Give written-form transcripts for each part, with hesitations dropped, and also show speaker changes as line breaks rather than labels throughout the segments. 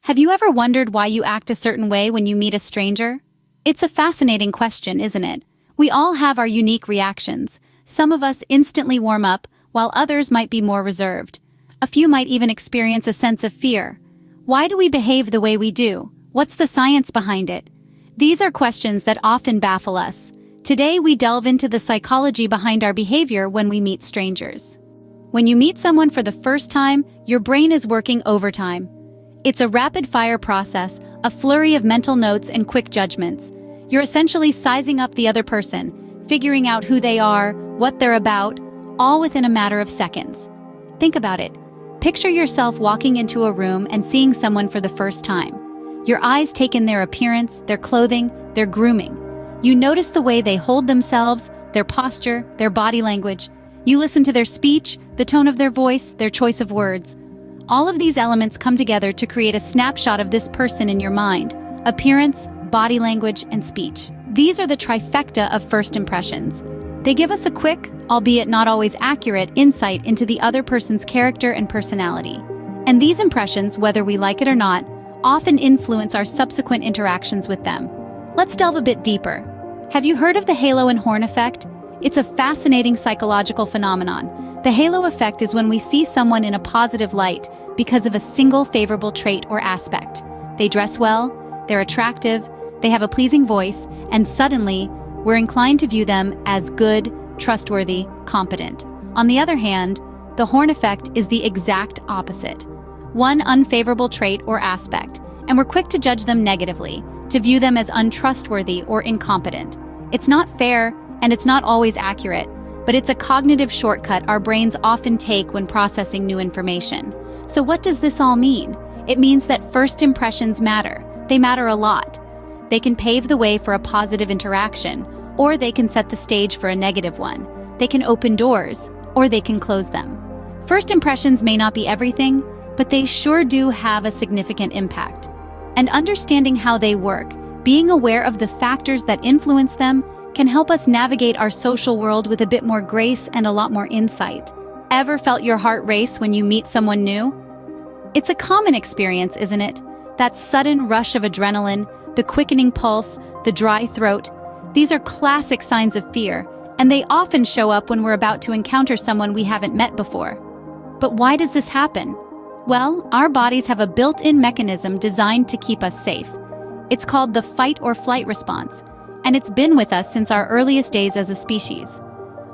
Have you ever wondered why you act a certain way when you meet a stranger? It's a fascinating question, isn't it? We all have our unique reactions. Some of us instantly warm up, while others might be more reserved. A few might even experience a sense of fear. Why do we behave the way we do? What's the science behind it? These are questions that often baffle us. Today we delve into the psychology behind our behavior when we meet strangers. When you meet someone for the first time, your brain is working overtime. It's a rapid-fire process, a flurry of mental notes and quick judgments. You're essentially sizing up the other person, figuring out who they are, what they're about, all within a matter of seconds. Think about it. Picture yourself walking into a room and seeing someone for the first time. Your eyes take in their appearance, their clothing, their grooming. You notice the way they hold themselves, their posture, their body language. You listen to their speech, the tone of their voice, their choice of words. All of these elements come together to create a snapshot of this person in your mind: appearance, body language, and speech. These are the trifecta of first impressions. They give us a quick, albeit not always accurate, insight into the other person's character and personality. And these impressions, whether we like it or not, often influence our subsequent interactions with them. Let's delve a bit deeper. Have you heard of the halo and horn effect? It's a fascinating psychological phenomenon. The halo effect is when we see someone in a positive light because of a single favorable trait or aspect. They dress well, they're attractive, they have a pleasing voice, and suddenly, we're inclined to view them as good, trustworthy, competent. On the other hand, the horn effect is the exact opposite. One unfavorable trait or aspect, and we're quick to judge them negatively, to view them as untrustworthy or incompetent. It's not fair, and it's not always accurate, but it's a cognitive shortcut our brains often take when processing new information. So what does this all mean? It means that first impressions matter. They matter a lot. They can pave the way for a positive interaction, or they can set the stage for a negative one. They can open doors, or they can close them. First impressions may not be everything, but they sure do have a significant impact. And understanding how they work, being aware of the factors that influence them, can help us navigate our social world with a bit more grace and a lot more insight. Ever felt your heart race when you meet someone new? It's a common experience, isn't it? That sudden rush of adrenaline, the quickening pulse, the dry throat. These are classic signs of fear, and they often show up when we're about to encounter someone we haven't met before. But why does this happen? Well, our bodies have a built-in mechanism designed to keep us safe. It's called the fight or flight response, and it's been with us since our earliest days as a species.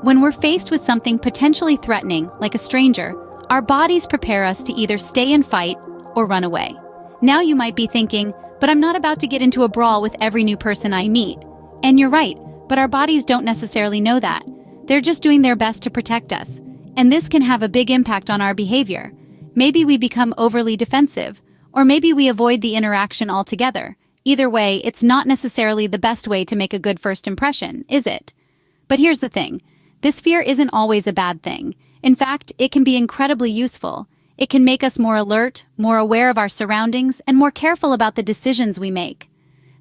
When we're faced with something potentially threatening, like a stranger, our bodies prepare us to either stay and fight or run away. Now you might be thinking, but I'm not about to get into a brawl with every new person I meet. And you're right, but our bodies don't necessarily know that. They're just doing their best to protect us. And this can have a big impact on our behavior. Maybe we become overly defensive, or maybe we avoid the interaction altogether. Either way, it's not necessarily the best way to make a good first impression, is it? But here's the thing. This fear isn't always a bad thing. In fact, it can be incredibly useful. It can make us more alert, more aware of our surroundings, and more careful about the decisions we make.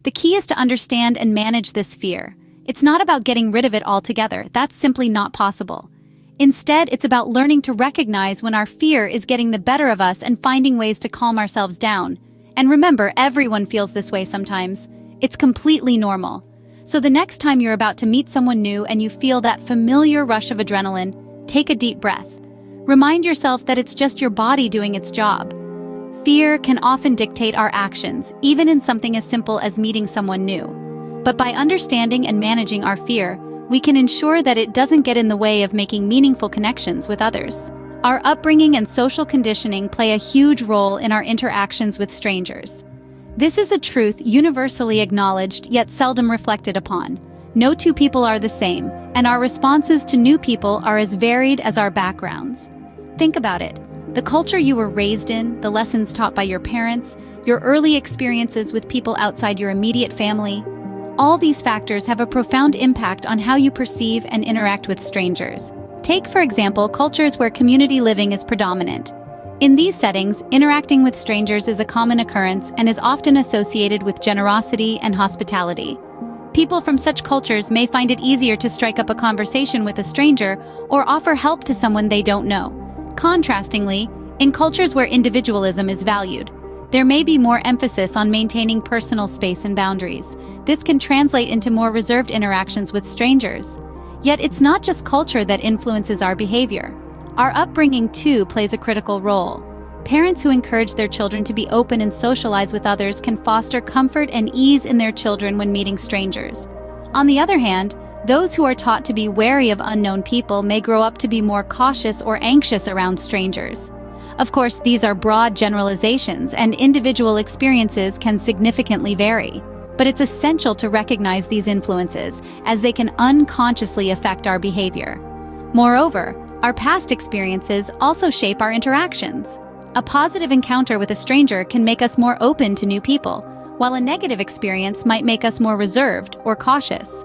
The key is to understand and manage this fear. It's not about getting rid of it altogether. That's simply not possible. Instead, it's about learning to recognize when our fear is getting the better of us and finding ways to calm ourselves down. And remember, everyone feels this way sometimes. It's completely normal. So the next time you're about to meet someone new and you feel that familiar rush of adrenaline, take a deep breath. Remind yourself that it's just your body doing its job. Fear can often dictate our actions, even in something as simple as meeting someone new. But by understanding and managing our fear, we can ensure that it doesn't get in the way of making meaningful connections with others. Our upbringing and social conditioning play a huge role in our interactions with strangers. This is a truth universally acknowledged yet seldom reflected upon. No two people are the same, and our responses to new people are as varied as our backgrounds. Think about it. The culture you were raised in, the lessons taught by your parents, your early experiences with people outside your immediate family, all these factors have a profound impact on how you perceive and interact with strangers. Take, for example, cultures where community living is predominant. In these settings, interacting with strangers is a common occurrence and is often associated with generosity and hospitality. People from such cultures may find it easier to strike up a conversation with a stranger or offer help to someone they don't know. Contrastingly, in cultures where individualism is valued, There may be more emphasis on maintaining personal space and boundaries. This can translate into more reserved interactions with strangers. Yet it's not just culture that influences our behavior. Our upbringing, too, plays a critical role. Parents who encourage their children to be open and socialize with others can foster comfort and ease in their children when meeting strangers. On the other hand, those who are taught to be wary of unknown people may grow up to be more cautious or anxious around strangers. Of course, these are broad generalizations, and individual experiences can significantly vary. But it's essential to recognize these influences, as they can unconsciously affect our behavior. Moreover, our past experiences also shape our interactions. A positive encounter with a stranger can make us more open to new people, while a negative experience might make us more reserved or cautious.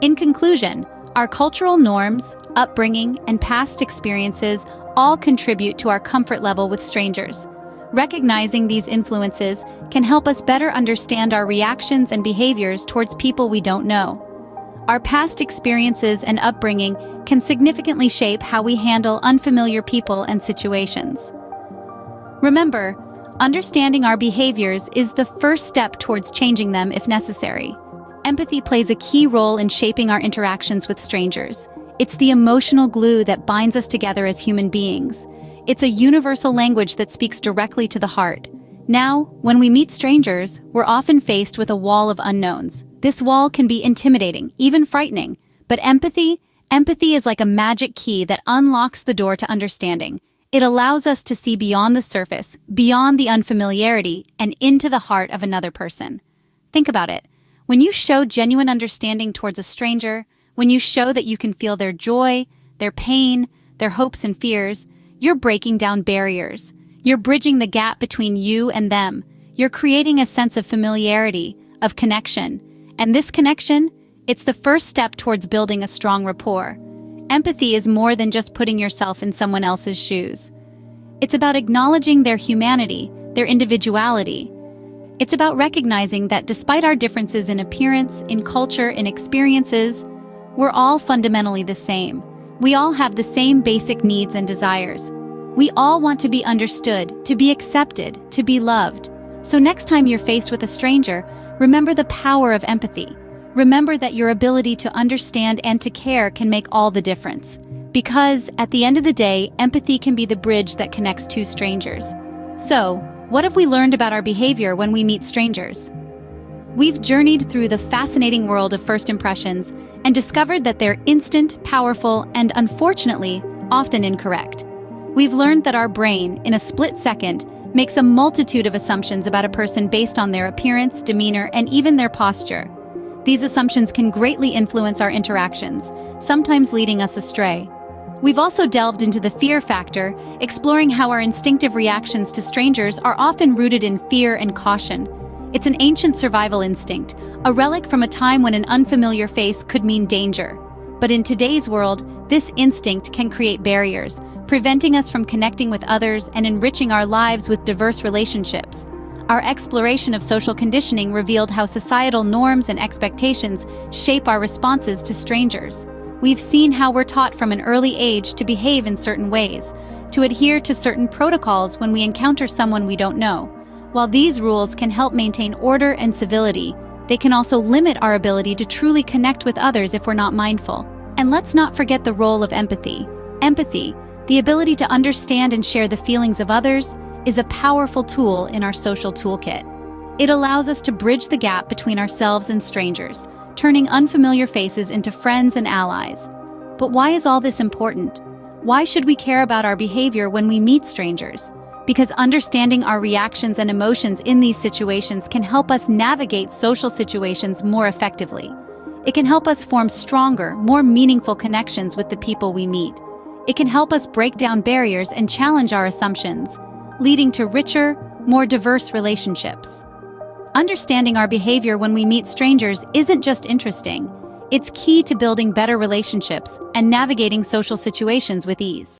In conclusion, our cultural norms, upbringing, and past experiences all contribute to our comfort level with strangers. Recognizing these influences can help us better understand our reactions and behaviors towards people we don't know. Our past experiences and upbringing can significantly shape how we handle unfamiliar people and situations. Remember, understanding our behaviors is the first step towards changing them if necessary. Empathy plays a key role in shaping our interactions with strangers. It's the emotional glue that binds us together as human beings. It's a universal language that speaks directly to the heart. Now, when we meet strangers, we're often faced with a wall of unknowns. This wall can be intimidating, even frightening. But empathy is like a magic key that unlocks the door to understanding. It allows us to see beyond the surface, beyond the unfamiliarity, and into the heart of another person. Think about it. When you show genuine understanding towards a stranger, when you show that you can feel their joy, their pain, their hopes and fears, you're breaking down barriers. You're bridging the gap between you and them. You're creating a sense of familiarity, of connection. And this connection, it's the first step towards building a strong rapport. Empathy is more than just putting yourself in someone else's shoes. It's about acknowledging their humanity, their individuality. It's about recognizing that despite our differences in appearance, in culture, in experiences, we're all fundamentally the same. We all have the same basic needs and desires. We all want to be understood, to be accepted, to be loved. So next time you're faced with a stranger, remember the power of empathy. Remember that your ability to understand and to care can make all the difference. Because, at the end of the day, empathy can be the bridge that connects two strangers. So, what have we learned about our behavior when we meet strangers? We've journeyed through the fascinating world of first impressions and discovered that they're instant, powerful, and unfortunately, often incorrect. We've learned that our brain, in a split second, makes a multitude of assumptions about a person based on their appearance, demeanor, and even their posture. These assumptions can greatly influence our interactions, sometimes leading us astray. We've also delved into the fear factor, exploring how our instinctive reactions to strangers are often rooted in fear and caution. It's an ancient survival instinct, a relic from a time when an unfamiliar face could mean danger. But in today's world, this instinct can create barriers, preventing us from connecting with others and enriching our lives with diverse relationships. Our exploration of social conditioning revealed how societal norms and expectations shape our responses to strangers. We've seen how we're taught from an early age to behave in certain ways, to adhere to certain protocols when we encounter someone we don't know. While these rules can help maintain order and civility, they can also limit our ability to truly connect with others if we're not mindful. And let's not forget the role of empathy. Empathy, the ability to understand and share the feelings of others, is a powerful tool in our social toolkit. It allows us to bridge the gap between ourselves and strangers, turning unfamiliar faces into friends and allies. But why is all this important? Why should we care about our behavior when we meet strangers? Because understanding our reactions and emotions in these situations can help us navigate social situations more effectively. It can help us form stronger, more meaningful connections with the people we meet. It can help us break down barriers and challenge our assumptions, leading to richer, more diverse relationships. Understanding our behavior when we meet strangers isn't just interesting, it's key to building better relationships and navigating social situations with ease.